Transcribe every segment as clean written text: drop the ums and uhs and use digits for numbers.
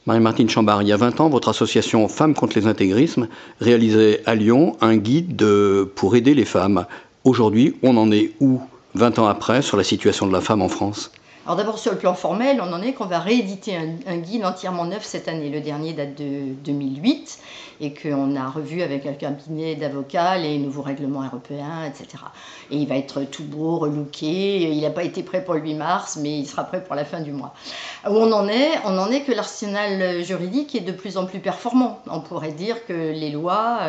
Marie-Martine Chambard, il y a 20 ans, votre association Femmes contre les intégrismes réalisait à Lyon un guide pour aider les femmes. Aujourd'hui, on en est où, 20 ans après, sur la situation de la femme en France ? Alors d'abord sur le plan formel, on en est qu'on va rééditer un guide entièrement neuf cette année. Le dernier date de 2008 et qu'on a revu avec un cabinet d'avocats les nouveaux règlements européens, etc. Et il va être tout beau, relooké. Il n'a pas été prêt pour le 8 mars, mais il sera prêt pour la fin du mois. Où on en est que l'arsenal juridique est de plus en plus performant. On pourrait dire que les lois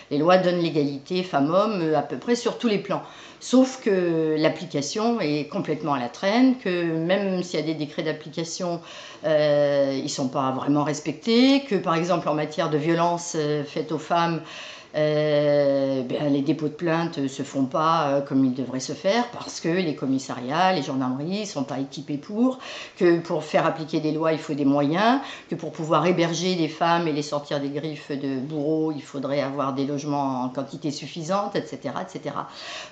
donnent l'égalité femmes-hommes à peu près sur tous les plans. Sauf que l'application est complètement à la traîne, que même s'il y a des décrets d'application, ils ne sont pas vraiment respectés, que par exemple en matière de violence faite aux femmes, les dépôts de plainte ne se font pas comme ils devraient se faire parce que les commissariats, les gendarmeries ne sont pas équipés que pour faire appliquer des lois il faut des moyens, que pour pouvoir héberger des femmes et les sortir des griffes de bourreaux il faudrait avoir des logements en quantité suffisante, etc. etc.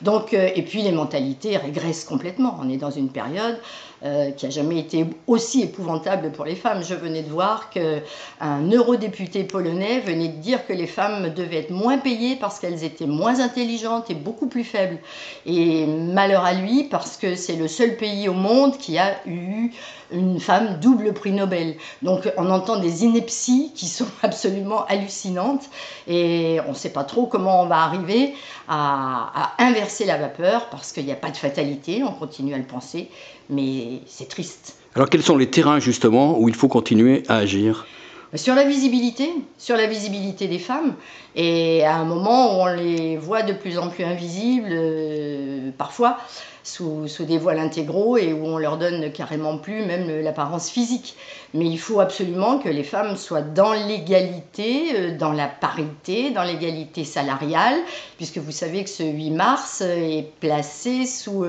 Donc, et puis les mentalités régressent complètement. On est dans une période qui n'a jamais été aussi épouvantable pour les femmes. Je venais de voir qu'un eurodéputé polonais venait de dire que les femmes devaient être moins payées parce qu'elles étaient moins intelligentes et beaucoup plus faibles. Et malheur à lui, parce que c'est le seul pays au monde qui a eu une femme double prix Nobel. Donc on entend des inepties qui sont absolument hallucinantes et on ne sait pas trop comment on va arriver à inverser la vapeur parce qu'il n'y a pas de fatalité, on continue à le penser, mais c'est triste. Alors quels sont les terrains justement où il faut continuer à agir ? Sur la visibilité des femmes, et à un moment où on les voit de plus en plus invisibles, parfois sous des voiles intégraux et où on leur donne carrément plus même l'apparence physique. Mais il faut absolument que les femmes soient dans l'égalité, dans la parité, dans l'égalité salariale, puisque vous savez que ce 8 mars est placé sous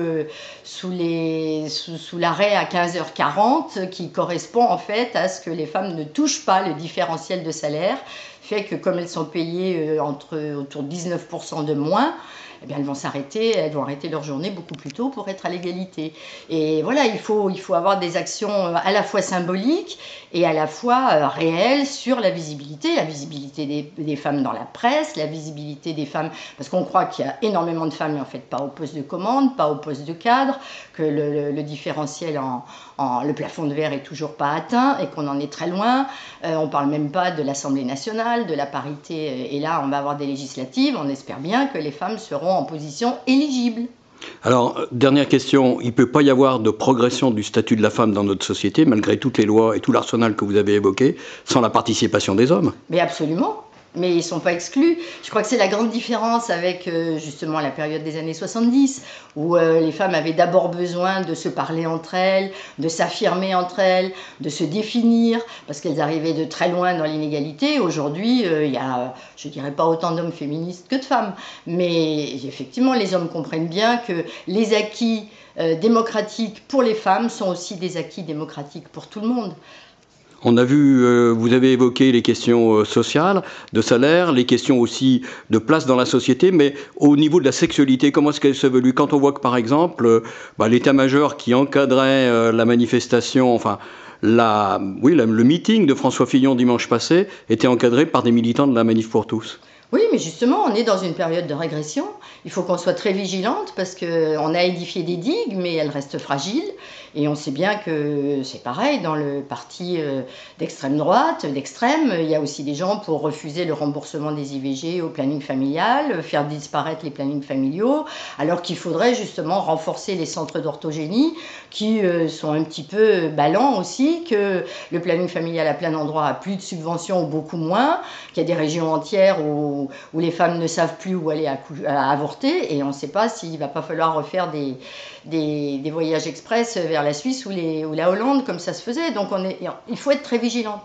l'arrêt à 15h40 qui correspond en fait à ce que les femmes ne touchent pas le différentiel de salaire, fait que comme elles sont payées autour de 19% de moins, eh bien, elles vont arrêter leur journée beaucoup plus tôt pour être à l'égalité. Et voilà, il faut avoir des actions à la fois symboliques et à la fois réelles sur la visibilité des femmes dans la presse, la visibilité des femmes, parce qu'on croit qu'il y a énormément de femmes, mais en fait pas au poste de commande, pas au poste de cadre, que le différentiel le plafond de verre est toujours pas atteint et qu'on en est très loin. On parle même pas de l'Assemblée nationale, de la parité, et là on va avoir des législatives, on espère bien que les femmes seront en position éligible. Alors, dernière question, il ne peut pas y avoir de progression du statut de la femme dans notre société, malgré toutes les lois et tout l'arsenal que vous avez évoqué, sans la participation des hommes ? Mais absolument. Mais ils ne sont pas exclus. Je crois que c'est la grande différence avec justement la période des années 70, où les femmes avaient d'abord besoin de se parler entre elles, de s'affirmer entre elles, de se définir, parce qu'elles arrivaient de très loin dans l'inégalité. Aujourd'hui, il y a, je ne dirais pas autant d'hommes féministes que de femmes, mais effectivement, les hommes comprennent bien que les acquis démocratiques pour les femmes sont aussi des acquis démocratiques pour tout le monde. On a vu, vous avez évoqué les questions sociales, de salaire, les questions aussi de place dans la société, mais au niveau de la sexualité, comment est-ce qu'elle s'évolue ? Quand on voit que, par exemple, l'état-major qui encadrait la manifestation, enfin, le meeting de François Fillon dimanche passé était encadré par des militants de la Manif pour tous. Oui, mais justement, on est dans une période de régression. Il faut qu'on soit très vigilante parce qu'on a édifié des digues, mais elles restent fragiles. Et on sait bien que c'est pareil dans le parti d'extrême droite, d'extrême. Il y a aussi des gens pour refuser le remboursement des IVG au planning familial, faire disparaître les plannings familiaux, alors qu'il faudrait justement renforcer les centres d'orthogénie qui sont un petit peu ballants aussi, que le planning familial à plein d'endroits a plus de subventions ou beaucoup moins, qu'il y a des régions entières où les femmes ne savent plus où aller à avorter et on ne sait pas s'il ne va pas falloir refaire des voyages express vers la Suisse ou la Hollande comme ça se faisait. Donc il faut être très vigilante,